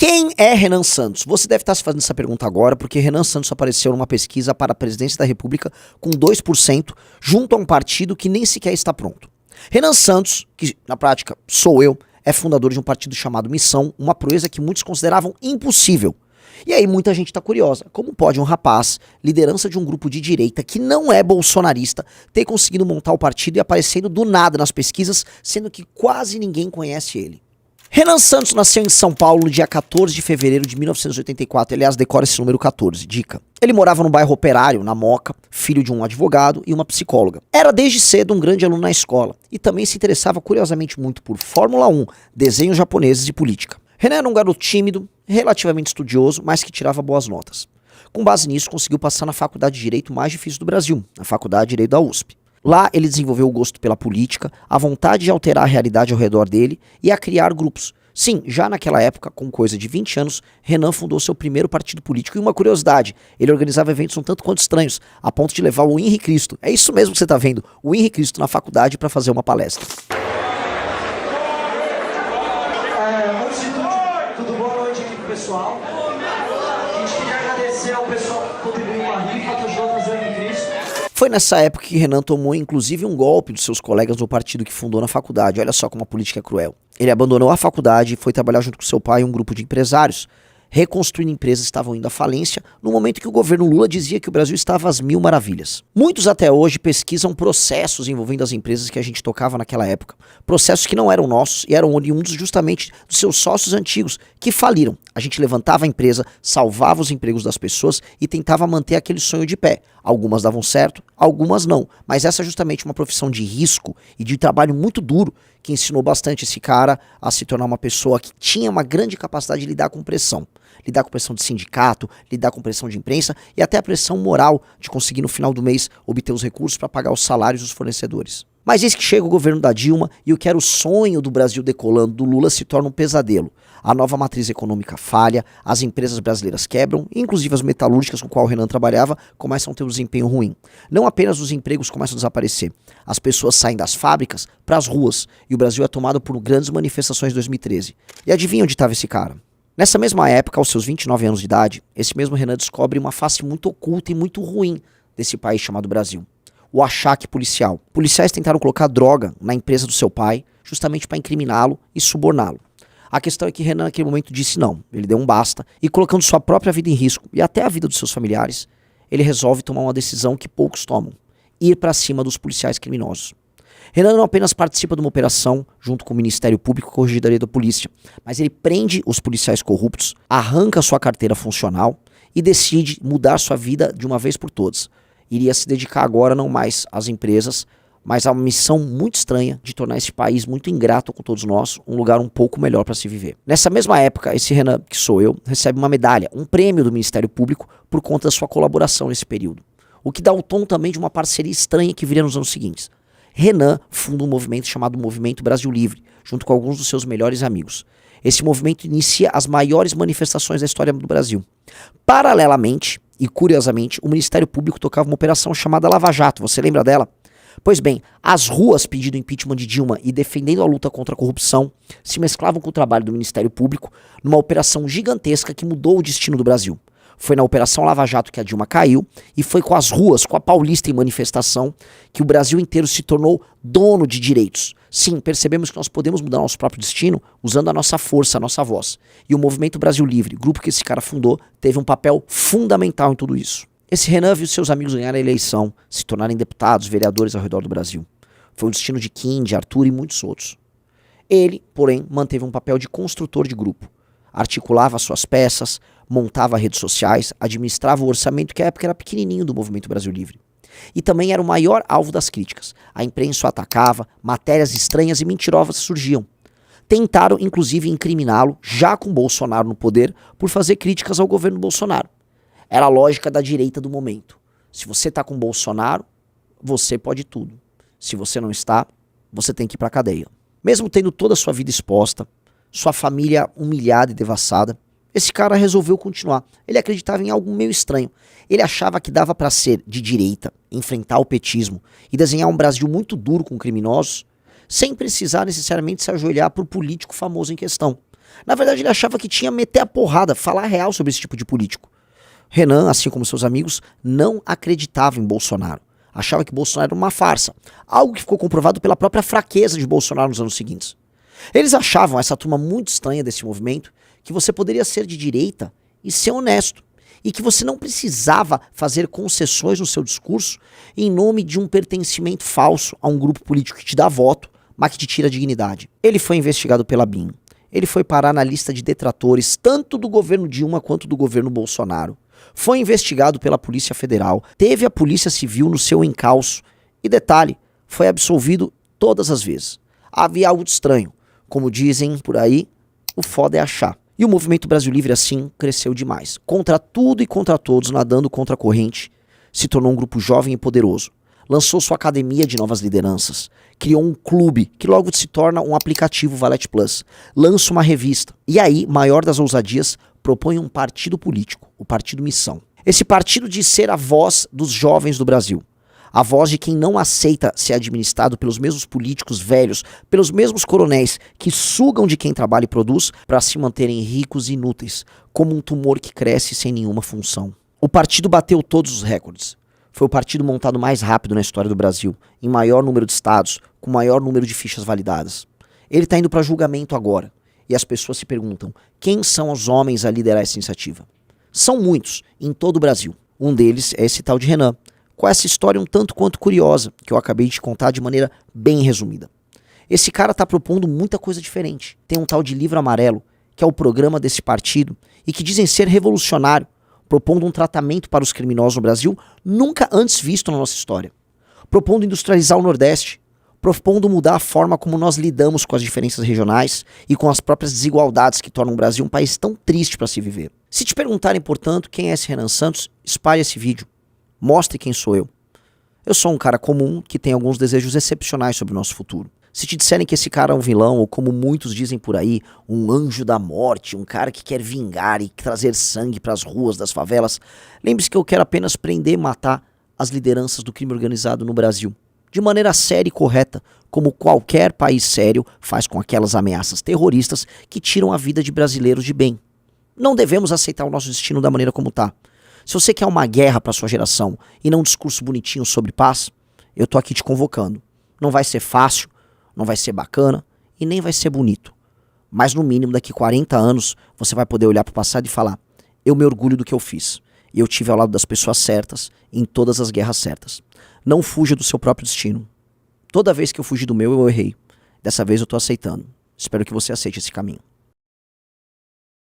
Quem é Renan Santos? Você deve estar se fazendo essa pergunta agora, porque Renan Santos apareceu numa pesquisa para a presidência da República com 2%, junto a um partido que nem sequer está pronto. Renan Santos, que na prática sou eu, é fundador de um partido chamado Missão, uma proeza que muitos consideravam impossível. E aí muita gente está curiosa, como pode um rapaz, liderança de um grupo de direita que não é bolsonarista, ter conseguido montar o partido e aparecendo do nada nas pesquisas, sendo que quase ninguém conhece ele? Renan Santos nasceu em São Paulo no dia 14 de fevereiro de 1984, aliás, decora esse número 14, dica. Ele morava no bairro Operário, na Moca, filho de um advogado e uma psicóloga. Era desde cedo um grande aluno na escola e também se interessava curiosamente muito por Fórmula 1, desenhos japoneses e política. Renan era um garoto tímido, relativamente estudioso, mas que tirava boas notas. Com base nisso, conseguiu passar na faculdade de Direito mais difícil do Brasil, na Faculdade de Direito da USP. Lá ele desenvolveu o gosto pela política, a vontade de alterar a realidade ao redor dele e a criar grupos. Sim, já naquela época, com coisa de 20 anos, Renan fundou seu primeiro partido político. E uma curiosidade, ele organizava eventos um tanto quanto estranhos, a ponto de levar o Henri Cristo. É isso mesmo que você está vendo, o Henri Cristo na faculdade para fazer uma palestra. Antes de tudo boa noite aqui pro pessoal. A gente queria agradecer ao pessoal que contribuiu com a rifa, que ajudou a trazer o Henri Cristo. Foi nessa época que Renan tomou inclusive um golpe dos seus colegas no partido que fundou na faculdade. Olha só como a política é cruel. Ele abandonou a faculdade e foi trabalhar junto com seu pai e um grupo de empresários, reconstruindo empresas que estavam indo à falência, no momento que o governo Lula dizia que o Brasil estava às mil maravilhas. Muitos até hoje pesquisam processos envolvendo as empresas que a gente tocava naquela época. Processos que não eram nossos e eram oriundos justamente dos seus sócios antigos, que faliram. A gente levantava a empresa, salvava os empregos das pessoas e tentava manter aquele sonho de pé. Algumas davam certo, algumas não. Mas essa é justamente uma profissão de risco e de trabalho muito duro que ensinou bastante esse cara a se tornar uma pessoa que tinha uma grande capacidade de lidar com pressão. Lidar com pressão de sindicato, lidar com pressão de imprensa e até a pressão moral de conseguir no final do mês obter os recursos para pagar os salários dos fornecedores. Mas eis que chega o governo da Dilma e o que era o sonho do Brasil decolando do Lula se torna um pesadelo. A nova matriz econômica falha, as empresas brasileiras quebram, inclusive as metalúrgicas com qual o Renan trabalhava começam a ter um desempenho ruim. Não apenas os empregos começam a desaparecer, as pessoas saem das fábricas para as ruas e o Brasil é tomado por grandes manifestações em 2013. E adivinha onde estava esse cara? Nessa mesma época, aos seus 29 anos de idade, esse mesmo Renan descobre uma face muito oculta e muito ruim desse país chamado Brasil. O achaque policial. Policiais tentaram colocar droga na empresa do seu pai, justamente para incriminá-lo e suborná-lo. A questão é que Renan naquele momento disse não, ele deu um basta, e colocando sua própria vida em risco, e até a vida dos seus familiares, ele resolve tomar uma decisão que poucos tomam, ir para cima dos policiais criminosos. Renan não apenas participa de uma operação junto com o Ministério Público e Corregedoria da Polícia, mas ele prende os policiais corruptos, arranca sua carteira funcional e decide mudar sua vida de uma vez por todas. Iria se dedicar agora não mais às empresas, mas a uma missão muito estranha de tornar esse país muito ingrato com todos nós, um lugar um pouco melhor para se viver. Nessa mesma época, esse Renan, que sou eu, recebe uma medalha, um prêmio do Ministério Público por conta da sua colaboração nesse período. O que dá o tom também de uma parceria estranha que viria nos anos seguintes. Renan funda um movimento chamado Movimento Brasil Livre, junto com alguns dos seus melhores amigos. Esse movimento inicia as maiores manifestações da história do Brasil. Paralelamente, e curiosamente, o Ministério Público tocava uma operação chamada Lava Jato, você lembra dela? Pois bem, as ruas pedindo impeachment de Dilma e defendendo a luta contra a corrupção se mesclavam com o trabalho do Ministério Público numa operação gigantesca que mudou o destino do Brasil. Foi na Operação Lava Jato que a Dilma caiu e foi com as ruas, com a Paulista em manifestação, que o Brasil inteiro se tornou dono de direitos. Sim, percebemos que nós podemos mudar nosso próprio destino usando a nossa força, a nossa voz. E o Movimento Brasil Livre, grupo que esse cara fundou, teve um papel fundamental em tudo isso. Esse Renan viu seus amigos ganharem a eleição, se tornarem deputados, vereadores ao redor do Brasil. Foi o destino de Kim, de Arthur e muitos outros. Ele, porém, manteve um papel de construtor de grupo. Articulava suas peças, montava redes sociais, administrava o orçamento que à época era pequenininho do Movimento Brasil Livre. E também era o maior alvo das críticas. A imprensa o atacava, matérias estranhas e mentirosas surgiam. Tentaram, inclusive, incriminá-lo, já com Bolsonaro no poder, por fazer críticas ao governo Bolsonaro. Era a lógica da direita do momento. Se você está com Bolsonaro, você pode tudo. Se você não está, você tem que ir para a cadeia. Mesmo tendo toda a sua vida exposta, sua família humilhada e devassada, esse cara resolveu continuar. Ele acreditava em algo meio estranho. Ele achava que dava para ser de direita, enfrentar o petismo e desenhar um Brasil muito duro com criminosos, sem precisar necessariamente se ajoelhar para o político famoso em questão. Na verdade, ele achava que tinha meter a porrada, falar a real sobre esse tipo de político. Renan, assim como seus amigos, não acreditava em Bolsonaro. Achava que Bolsonaro era uma farsa, algo que ficou comprovado pela própria fraqueza de Bolsonaro nos anos seguintes. Eles achavam, essa turma muito estranha desse movimento, que você poderia ser de direita e ser honesto, e que você não precisava fazer concessões no seu discurso em nome de um pertencimento falso a um grupo político que te dá voto, mas que te tira a dignidade. Ele foi investigado pela BIM. Ele foi parar na lista de detratores tanto do governo Dilma quanto do governo Bolsonaro. Foi investigado pela Polícia Federal, teve a Polícia Civil no seu encalço e, detalhe, foi absolvido todas as vezes. Havia algo de estranho. Como dizem por aí, o foda é achar. E o Movimento Brasil Livre, assim, cresceu demais. Contra tudo e contra todos, nadando contra a corrente, se tornou um grupo jovem e poderoso. Lançou sua academia de novas lideranças. Criou um clube, que logo se torna um aplicativo Valete Plus. Lança uma revista. E aí, maior das ousadias, propõe um partido político, o Partido Missão. Esse partido diz ser a voz dos jovens do Brasil. A voz de quem não aceita ser administrado pelos mesmos políticos velhos, pelos mesmos coronéis que sugam de quem trabalha e produz para se manterem ricos e inúteis, como um tumor que cresce sem nenhuma função. O partido bateu todos os recordes. Foi o partido montado mais rápido na história do Brasil, em maior número de estados, com maior número de fichas validadas. Ele está indo para julgamento agora. E as pessoas se perguntam, quem são os homens a liderar essa iniciativa? São muitos, em todo o Brasil. Um deles é esse tal de Renan, com essa história um tanto quanto curiosa, que eu acabei de contar de maneira bem resumida. Esse cara está propondo muita coisa diferente. Tem um tal de Livro Amarelo, que é o programa desse partido, e que dizem ser revolucionário, propondo um tratamento para os criminosos no Brasil nunca antes visto na nossa história. Propondo industrializar o Nordeste, propondo mudar a forma como nós lidamos com as diferenças regionais e com as próprias desigualdades que tornam o Brasil um país tão triste para se viver. Se te perguntarem, portanto, quem é esse Renan Santos, espalhe esse vídeo. Mostre quem sou eu. Eu sou um cara comum que tem alguns desejos excepcionais sobre o nosso futuro. Se te disserem que esse cara é um vilão, ou como muitos dizem por aí, um anjo da morte, um cara que quer vingar e trazer sangue para as ruas das favelas, lembre-se que eu quero apenas prender e matar as lideranças do crime organizado no Brasil. De maneira séria e correta, como qualquer país sério faz com aquelas ameaças terroristas que tiram a vida de brasileiros de bem. Não devemos aceitar o nosso destino da maneira como está. Se você quer uma guerra para sua geração e não um discurso bonitinho sobre paz, eu tô aqui te convocando. Não vai ser fácil, não vai ser bacana e nem vai ser bonito. Mas no mínimo daqui 40 anos você vai poder olhar para o passado e falar, eu me orgulho do que eu fiz. E eu tive ao lado das pessoas certas em todas as guerras certas. Não fuja do seu próprio destino. Toda vez que eu fugi do meu, eu errei. Dessa vez eu tô aceitando. Espero que você aceite esse caminho.